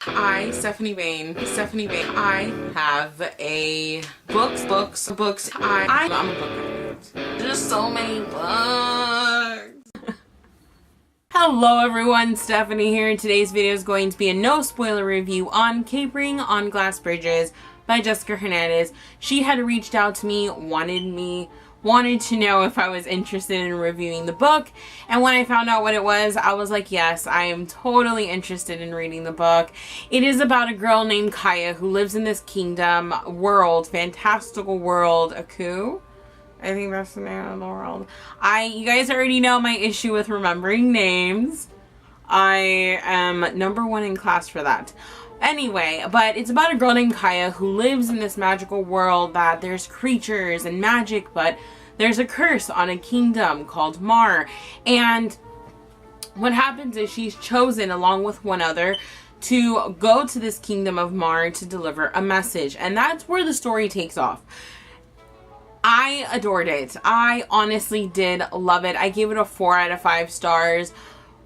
Stephanie Bain, I have a books. I'm a book nerd. There's so many books. Hello everyone, Stephanie here. Today's video is going to be a no spoiler review on Capering on Glass Bridges by Jessica Hernandez. She had reached out to me, wanted to know if I was interested in reviewing the book, and when I found out what it was, I was like, yes, I am totally interested in reading the book. It is about a girl named Kaya who lives in this kingdom, fantastical world, Aku. I think that's the name of the world. You guys already know my issue with remembering names. I am number one in class for that. Anyway, but it's about a girl named Kaya who lives in this magical world that there's creatures and magic, but there's a curse on a kingdom called Mar. And what happens is she's chosen along with one other to go to this kingdom of Mar to deliver a message. And that's where the story takes off. I adored it. I honestly did love it. I gave it a 4 out of 5 stars.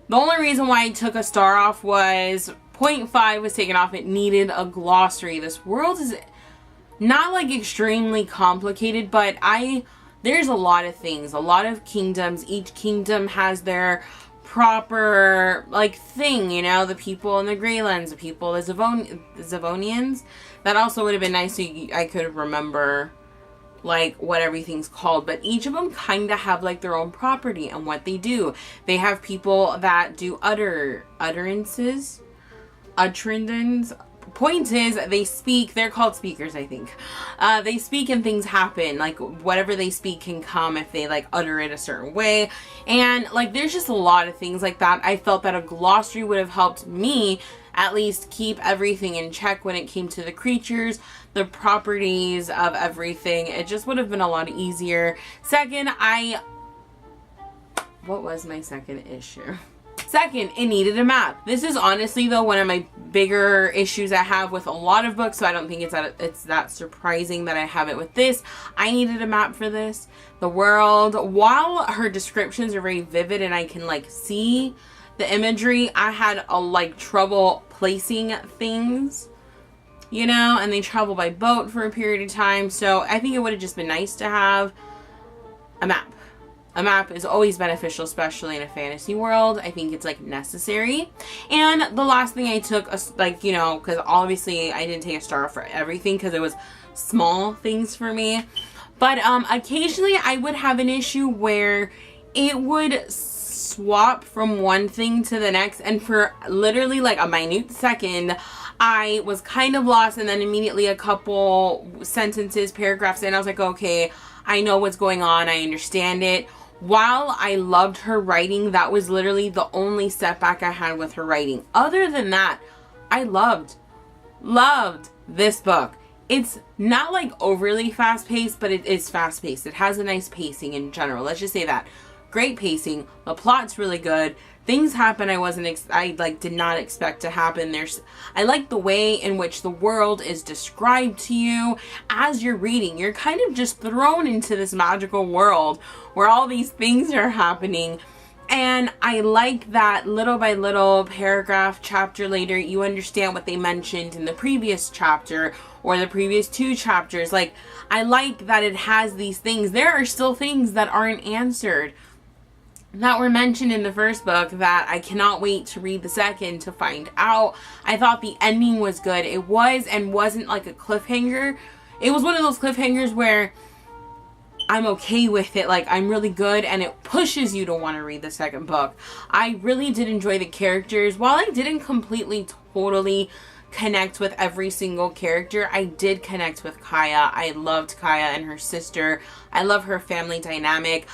The only reason why I took a star off was 0.5 was taken off. It needed a glossary. This world is not like extremely complicated, but there's a lot of things, a lot of kingdoms. Each kingdom has their proper like thing, you know, the people in the Greylands, the people, the Zavonians. That also would have been nice if I could remember like what everything's called, but each of them kind of have like their own property and what they do. They have people that do utterances. Point is, they speak. They're called speakers, I think. They speak and things happen. Like whatever they speak can come if they like utter it a certain way. And like there's just a lot of things like that. I felt that a glossary would have helped me at least keep everything in check when it came to the creatures, the properties of everything. It just would have been a lot easier. Second, what was my second issue? Second, it needed a map. This is honestly though one of my bigger issues I have with a lot of books, so I don't think it's that surprising that I have it with this. I needed a map for this. The world, while her descriptions are very vivid and I can like see the imagery, I had trouble placing things, you know, and they travel by boat for a period of time, so I think it would have just been nice to have a map. A map is always beneficial, especially in a fantasy world. I think it's like necessary. And the last thing I took, like, you know, because obviously I didn't take a star for everything because it was small things for me. But occasionally I would have an issue where it would swap from one thing to the next. And for literally like a minute second, I was kind of lost. And then immediately a couple sentences, paragraphs in, I was like, okay, I know what's going on. I understand it. While I loved her writing, that was literally the only setback I had with her writing. Other than that, I loved this book. It's not like overly fast-paced, but it is fast-paced. It has a nice pacing in general. Let's just say that. Great pacing. The plot's really good. Things happen I did not expect to happen. I like the way in which the world is described to you as you're reading. You're kind of just thrown into this magical world where all these things are happening. And I like that little by little, paragraph, chapter later, you understand what they mentioned in the previous chapter or the previous 2 chapters. Like, I like that it has these things. There are still things that aren't answered that were mentioned in the first book that I cannot wait to read the second to find out. I thought the ending was good. It was and wasn't like a cliffhanger. It was one of those cliffhangers where I'm okay with it. Like, I'm really good and it pushes you to want to read the second book. I really did enjoy the characters. While I didn't completely, totally connect with every single character, I did connect with Kaya. I loved Kaya and her sister. I love her family dynamic.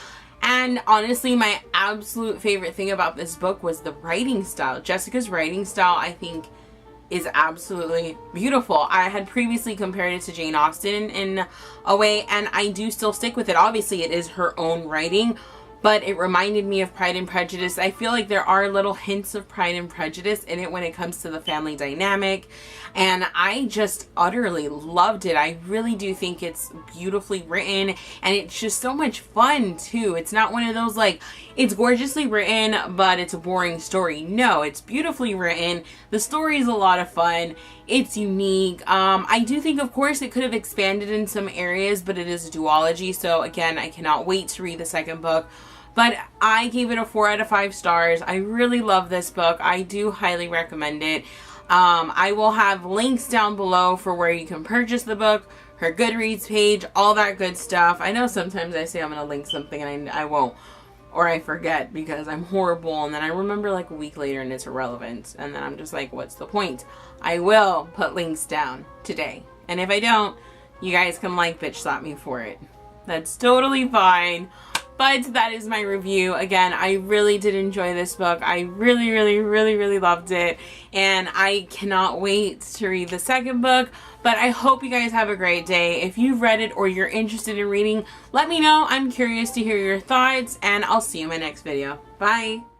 And honestly, my absolute favorite thing about this book was the writing style. Jessica's writing style, I think, is absolutely beautiful. I had previously compared it to Jane Austen in a way, and I do still stick with it. Obviously, it is her own writing, but it reminded me of Pride and Prejudice. I feel like there are little hints of Pride and Prejudice in it when it comes to the family dynamic, and I just utterly loved it. I really do think it's beautifully written, and it's just so much fun too. It's not one of those like, it's gorgeously written but it's a boring story. No, it's beautifully written. The story is a lot of fun. It's unique. I do think, of course, it could have expanded in some areas, but it is a duology, so again, I cannot wait to read the second book. But I gave it a 4 out of 5 stars. I really love this book. I do highly recommend it. I will have links down below for where you can purchase the book, her Goodreads page, all that good stuff. I know sometimes I say I'm going to link something and I won't, or I forget because I'm horrible, and then I remember like a week later and it's irrelevant, and then I'm just like, what's the point? I will put links down today, and if I don't, you guys can like bitch slap me for it. That's totally fine. But that is my review. Again, I really did enjoy this book. I really loved it. And I cannot wait to read the second book. But I hope you guys have a great day. If you've read it or you're interested in reading, let me know. I'm curious to hear your thoughts. And I'll see you in my next video. Bye.